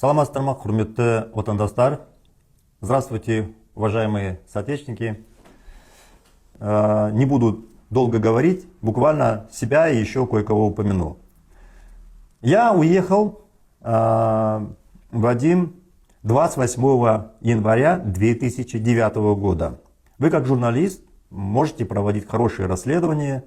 Саламатсыздар, құрметті отандастар. Здравствуйте, уважаемые соотечественники. Не буду долго говорить, буквально себя и еще кое-кого упомяну. Я уехал, Вадим, 28 января 2009 года. Вы как журналист можете проводить хорошие расследования,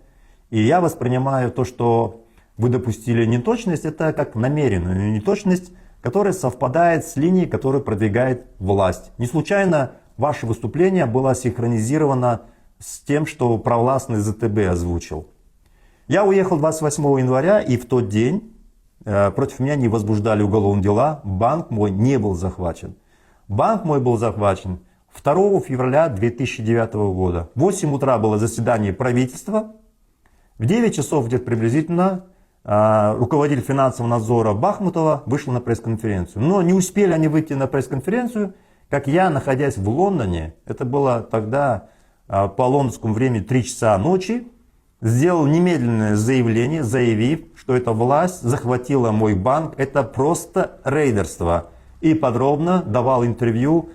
и я воспринимаю то, что вы допустили неточность, это как намеренную неточность, которая совпадает с линией, которую продвигает власть. Не случайно ваше выступление было синхронизировано с тем, что провластный ЗТБ озвучил. Я уехал 28 января, и в тот день против меня не возбуждали уголовные дела, банк мой не был захвачен. Банк мой был захвачен 2 февраля 2009 года. В 8 утра было заседание правительства, в 9 часов где-то приблизительно руководитель финансового надзора Бахмутова вышел на пресс-конференцию. Но не успели они выйти на пресс-конференцию, как я, находясь в Лондоне, это было тогда по лондонскому времени 3 часа ночи, сделал немедленное заявление, заявив, что эта власть захватила мой банк, это просто рейдерство. И подробно давал интервью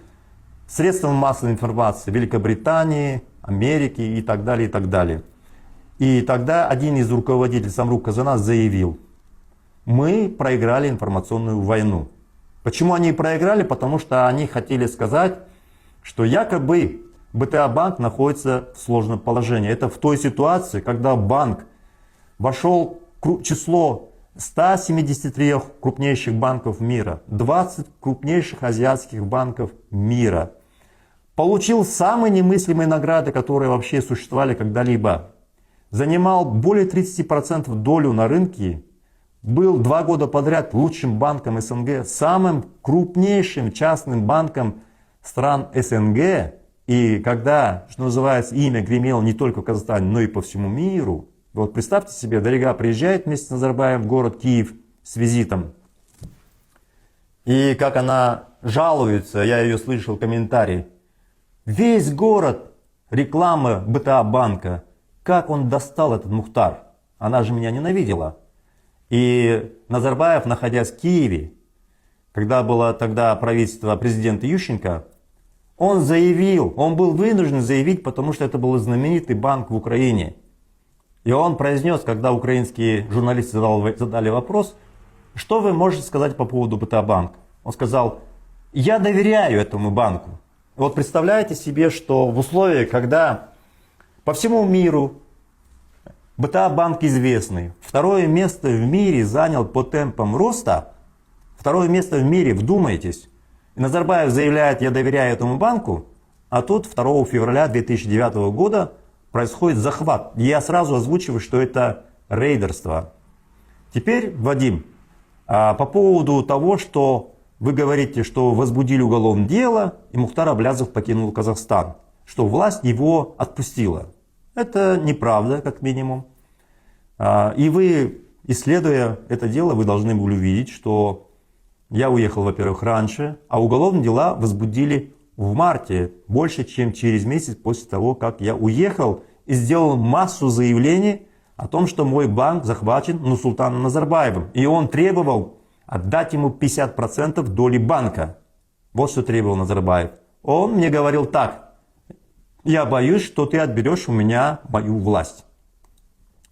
средствам массовой информации Великобритании, Америки и так далее, и так далее. И тогда один из руководителей Самрук Казана заявил: мы проиграли информационную войну. Почему они проиграли? Потому что они хотели сказать, что якобы БТА банк находится в сложном положении. Это в той ситуации, когда банк вошел в число 173 крупнейших банков мира, 20 крупнейших азиатских банков мира, получил самые немыслимые награды, которые вообще существовали когда-либо, занимал более 30% долю на рынке, был 2 года подряд лучшим банком СНГ, самым крупнейшим частным банком стран СНГ. И когда, что называется, имя гремело не только в Казахстане, но и по всему миру. Вот представьте себе, Дарига приезжает вместе с Назарбаевым в город Киев с визитом. И как она жалуется, я ее слышал комментарий: весь город реклама БТА банка. Как он достал этот Мухтар? Она же меня ненавидела. И Назарбаев, находясь в Киеве, когда было тогда правительство президента Ющенко, он заявил, он был вынужден заявить, потому что это был знаменитый банк в Украине. И он произнес, когда украинские журналисты задали вопрос: что вы можете сказать по поводу БТА банка? Он сказал: я доверяю этому банку. Вот представляете себе, что в условиях, когда по всему миру БТА банк известный, второе место в мире занял по темпам роста, второе место в мире, вдумайтесь. И Назарбаев заявляет: я доверяю этому банку, а тут 2 февраля 2009 года происходит захват. Я сразу озвучиваю, что это рейдерство. Теперь, Вадим, по поводу того, что вы говорите, что возбудили уголовное дело, и Мухтар Аблязов покинул Казахстан, что власть его отпустила. Это неправда, как минимум. И вы, исследуя это дело, вы должны были увидеть, что я уехал, во-первых, раньше, а уголовные дела возбудили в марте, больше, чем через месяц после того, как я уехал и сделал массу заявлений о том, что мой банк захвачен Нурсултаном Назарбаевым. И он требовал отдать ему 50% доли банка. Вот что требовал Назарбаев. Он мне говорил так: я боюсь, что ты отберешь у меня мою власть.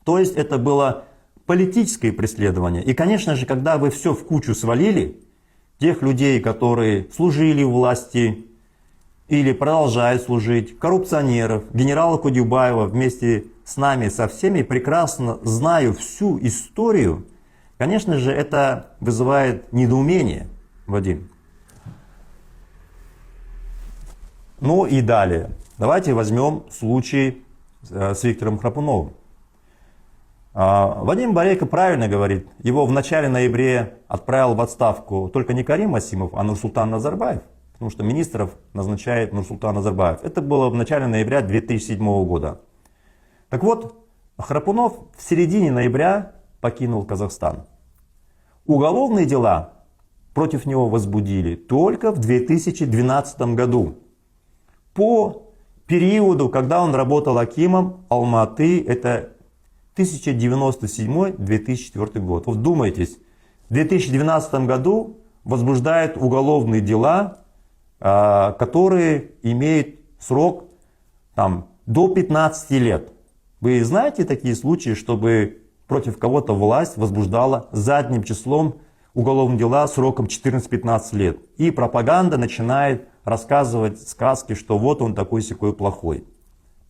То есть это было политическое преследование. И, конечно же, когда вы все в кучу свалили, тех людей, которые служили у власти или продолжают служить, коррупционеров, генерала Кудюбаева, вместе с нами, со всеми, прекрасно знаю всю историю, конечно же, это вызывает недоумение, Вадим. Ну и далее. Давайте возьмем случай с Виктором Храпуновым. Вадим Борейко правильно говорит, его в начале ноября отправил в отставку только не Карим Асимов, а Нурсултан Назарбаев, потому что министров назначает Нурсултан Назарбаев. Это было в начале ноября 2007 года. Так вот, Храпунов в середине ноября покинул Казахстан. Уголовные дела против него возбудили только в 2012 году. По периоду, когда он работал акимом Алматы, это 1097-2004 год. Вдумайтесь, в 2012 году возбуждает уголовные дела, которые имеют срок там, до 15 лет. Вы знаете такие случаи, чтобы против кого-то власть возбуждала задним числом уголовные дела сроком 14-15 лет. И пропаганда начинает рассказывать сказки, что вот он такой-сякой плохой.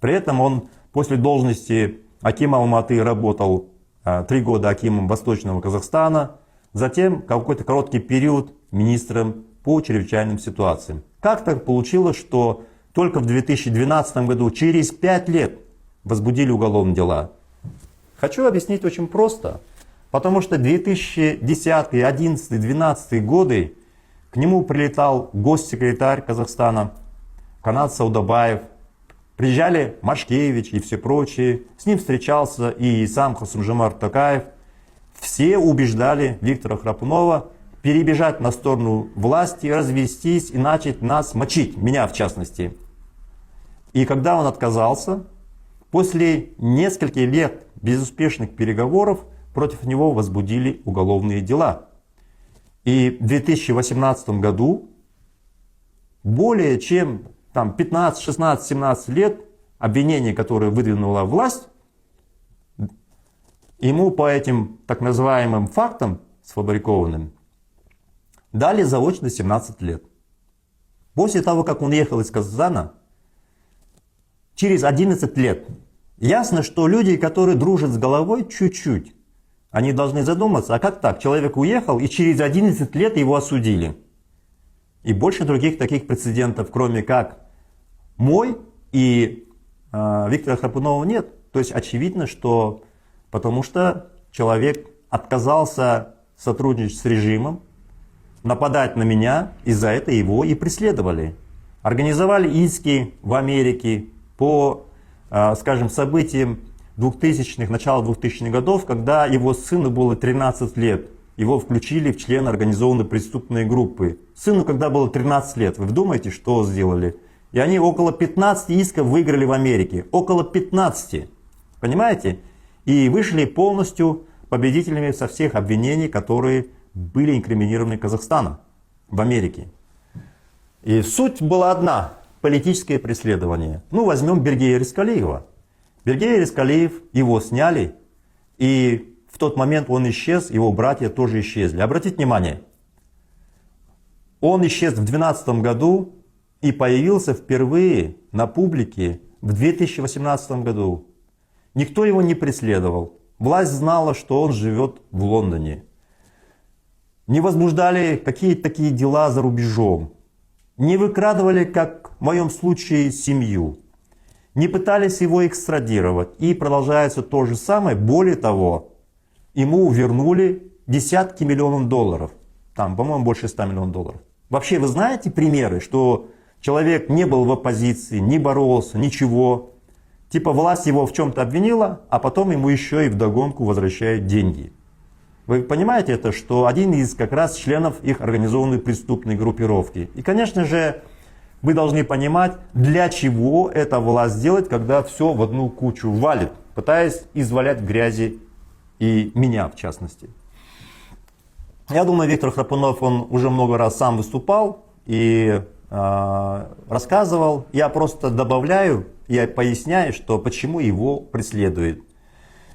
При этом он после должности акима Алматы работал 3 года акимом Восточного Казахстана, затем какой-то короткий период министром по чрезвычайным ситуациям. Как так получилось, что только в 2012 году, через 5 лет, возбудили уголовные дела? Хочу объяснить очень просто. Потому что 2010, 2011, 2012 годы к нему прилетал госсекретарь Казахстана Канат Саудабаев, приезжали Машкевич и все прочие, с ним встречался и сам Касым-Жомарт Токаев. Все убеждали Виктора Храпунова перебежать на сторону власти, развестись и начать нас мочить, меня в частности. И когда он отказался, после нескольких лет безуспешных переговоров против него возбудили уголовные дела. И в 2018 году более чем 15, 16, 17 лет обвинения, которые выдвинула власть, ему по этим так называемым фактам сфабрикованным дали заочно 17 лет. После того, как он ехал из Казахстана, через 11 лет, ясно, что люди, которые дружат с головой чуть-чуть, они должны задуматься, а как так? Человек уехал, и через 11 лет его осудили. И больше других таких прецедентов, кроме как мой и Виктора Храпунова, нет. То есть очевидно, что потому что человек отказался сотрудничать с режимом, нападать на меня, и за это его и преследовали. Организовали иски в Америке по, скажем, событиям 2000-х, начала 2000-х годов, когда его сыну было 13 лет. Его включили в член организованной преступной группы. Сыну, когда было 13 лет, вы вдумаете, что сделали? И они около 15 исков выиграли в Америке. Около 15. Понимаете? И вышли полностью победителями со всех обвинений, которые были инкриминированы Казахстаном в Америке. И суть была одна. Политическое преследование. Ну, возьмем Бергея Рискалиева. Бергей Рискалиев, его сняли, и в тот момент он исчез, его братья тоже исчезли. Обратите внимание, он исчез в 2012 году и появился впервые на публике в 2018 году. Никто его не преследовал. Власть знала, что он живет в Лондоне. Не возбуждали какие-то такие дела за рубежом. Не выкрадывали, как в моем случае, семью. Не пытались его экстрадировать. И продолжается то же самое. Более того, ему вернули десятки миллионов долларов. Там, по-моему, больше 100 миллионов долларов. Вообще, вы знаете примеры, что человек не был в оппозиции, не боролся, ничего. Типа власть его в чем-то обвинила, а потом ему еще и вдогонку возвращают деньги. Вы понимаете это, что один из как раз членов их организованной преступной группировки. И, конечно же, вы должны понимать, для чего эта власть делает, когда все в одну кучу валит, пытаясь извалять в грязи и меня в частности. Я думаю, Виктор Храпунов, он уже много раз сам выступал и рассказывал. Я просто добавляю, я поясняю, что почему его преследуют.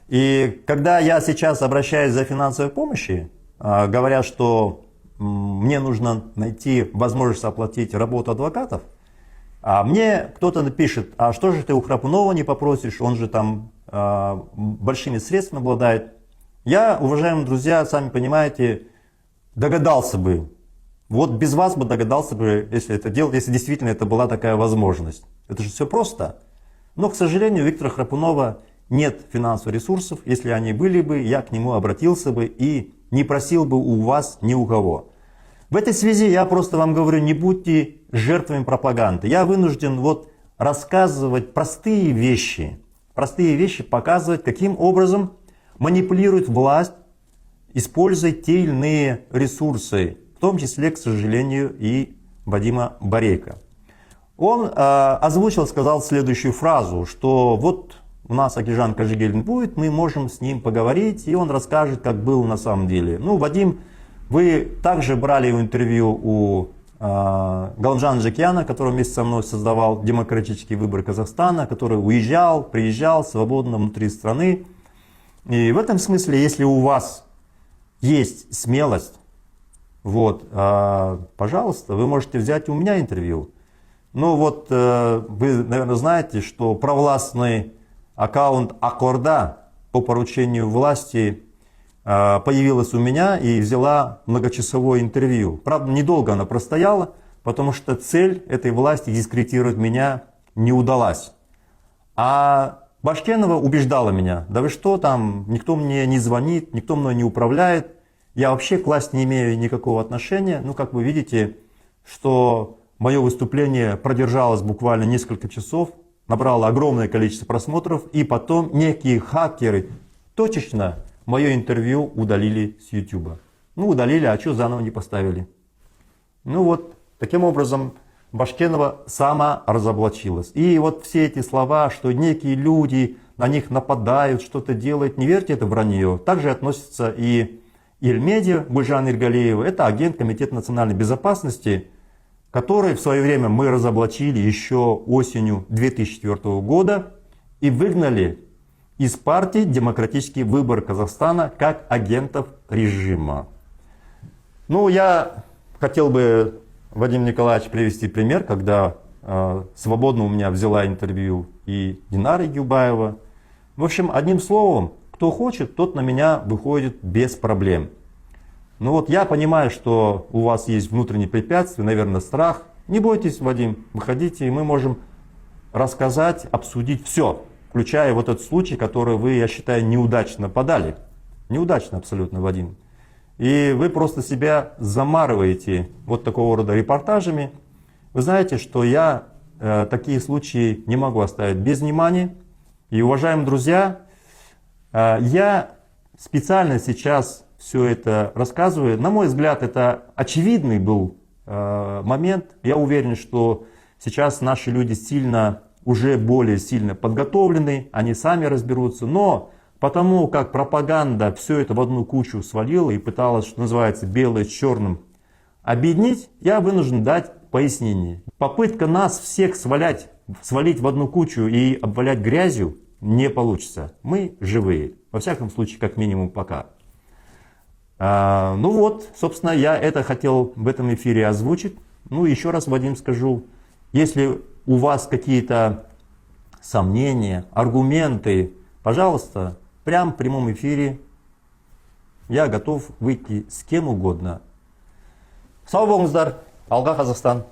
И когда я сейчас обращаюсь за финансовой помощью, говорят, что мне нужно найти возможность оплатить работу адвокатов, а мне кто-то напишет, а что же ты у Храпунова не попросишь, он же там большими средствами обладает. Я, уважаемые друзья, сами понимаете, догадался бы, вот без вас бы догадался бы, если это делать, если действительно это была такая возможность. Это же все просто. Но, к сожалению, у Виктора Храпунова нет финансовых ресурсов. Если они были бы, я к нему обратился бы и не просил бы у вас ни у кого. В этой связи я просто вам говорю, не будьте жертвами пропаганды. Я вынужден вот рассказывать простые вещи, показывать, каким образом манипулирует власть, используя те или иные ресурсы, в том числе, к сожалению, и Вадима Борейко. Он озвучил, сказал следующую фразу, что вот у нас Акижан Кожегелдин будет, мы можем с ним поговорить, и он расскажет, как было на самом деле. Ну, Вадим Вы также брали интервью у Галымжана Джекияна, который вместе со мной создавал демократический выбор Казахстана, который уезжал, приезжал свободно внутри страны. И в этом смысле, если у вас есть смелость, вот, пожалуйста, вы можете взять у меня интервью. Ну вот, вы, наверное, знаете, что провластный аккаунт Аккорда по поручению власти появилась у меня и взяла многочасовое интервью. Правда, недолго она простояла, потому что цель этой власти дискредитировать меня не удалась. А Башкенова убеждала меня: да вы что там, никто мне не звонит, никто мной не управляет, я вообще к власти не имею никакого отношения. Ну, как вы видите, что мое выступление продержалось буквально несколько часов, набрало огромное количество просмотров, и потом некие хакеры точечно мое интервью удалили с YouTube. Ну, удалили, а что заново не поставили? Ну вот, таким образом, Башкенова сама разоблачилась. И вот все эти слова, что некие люди на них нападают, что-то делают, не верьте, это вранье. Также относится и Ильмеди Гульжан Иргалиева, это агент Комитета национальной безопасности, который в свое время мы разоблачили еще осенью 2004 года и выгнали из партии «Демократический выбор Казахстана» как агентов режима. Ну, я хотел бы, Вадим Николаевич, привести пример, когда свободно у меня взяла интервью и Динара Юбаева. В общем, одним словом, кто хочет, тот на меня выходит без проблем. Ну вот я понимаю, что у вас есть внутренние препятствия, наверное, страх. Не бойтесь, Вадим, выходите, и мы можем рассказать, обсудить все, включая вот этот случай, который вы, я считаю, неудачно подали. Неудачно абсолютно, Вадим. И вы просто себя замарываете вот такого рода репортажами. Вы знаете, что я такие случаи не могу оставить без внимания. И, уважаемые друзья, я специально сейчас все это рассказываю. На мой взгляд, это очевидный был момент. Я уверен, что сейчас наши люди уже более сильно подготовлены, они сами разберутся. Но потому как пропаганда все это в одну кучу свалила и пыталась, что называется, белое с черным объединить, я вынужден дать пояснение. Попытка нас всех свалить в одну кучу и обвалять грязью не получится. Мы живые. Во всяком случае, как минимум пока. Ну вот, собственно, я это хотел в этом эфире озвучить. Ну, еще раз, Вадим, скажу, если у вас какие-то сомнения, аргументы, пожалуйста, прямо в прямом эфире я готов выйти с кем угодно. Сау болыңыздар, алға Қазақстан!